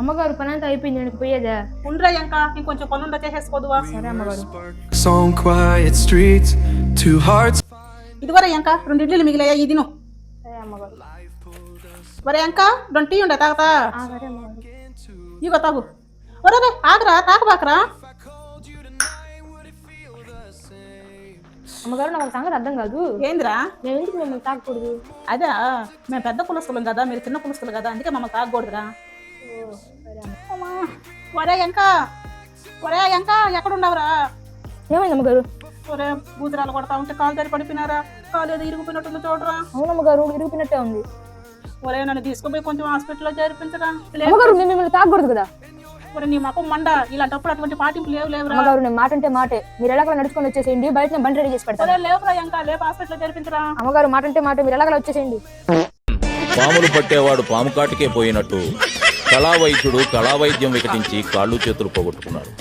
అమ్మగారు పని అంతా అయిపోయింది, నేను పోయేదా? ఉండరా ఇంకా ఇంకొంచెం పనుండా చేసేసుకోదువా. సరే అమ్మగారు. On quiet streets, two hearts. ఇదివరే ఇంకా 2 ఇడ్లీలు మిగిలాయా, ఈ దిను. సరే అమ్మగారు. వరే ఇంకా 2 టీ ఉండే తాగతా. సరే అమ్మగారు. ఇగో తాగు. ఒరే ఆగరా, తాగబాకరా. అమ్మగారు నాకు ఒక సంగతి అర్థం కాదు. ఏందిరా? మేము ఎందుకు మిమ్మల్ని తాగకూడదు? అదే మేము పెద్ద కులస్తులం కదా, మీరు చిన్న కులస్తులు కదా, అందుకే మమ్మల్ని తాగకూడదురా. ఒరే ఇంకా ఎక్కడున్నావురా? ఏమైంది అమ్మగారు? ఒరే బూతురాలు కొడతా ఉంటే కాలు దారి పడిపోయినారా, కాలు ఏదో ఇరుగుపోయినట్టుంది చూడరా. అవునమ్మగారు, ఇరిగిపోయినట్టే ఉంది. ఒరే నన్ను తీసుకుపోయి కొంచెం హాస్పిటల్లో చేర్పించరా. అమ్మగారు నేను మిమ్మల్ని తాగకూడదు కదా. ఒరే నీ మాకు మండ, ఇలాంటప్పుడు అటువంటి పాటింపు లేవురా. అమ్మగారు నేను మాట అంటే మాటే, మీరు ఎలాగలా నడుచుకొని వచ్చేసేయండి, బయట నేను బండి రెడీ చేసి పెడతాను. ఒరే లేవురా ఇంకా, లేపు హాస్పిటల్లో చేర్పించరా. అమ్మగారు మాట అంటే మాట, మీరు ఎలాగలా వచ్చేసేయండి. పాములు పట్టేవాడు పాము కాటికే పోయినట్టు కళావైద్యుడు కళావైద్యం వికటించి కాళ్ళు చేతులు పోగొట్టుకున్నాడు.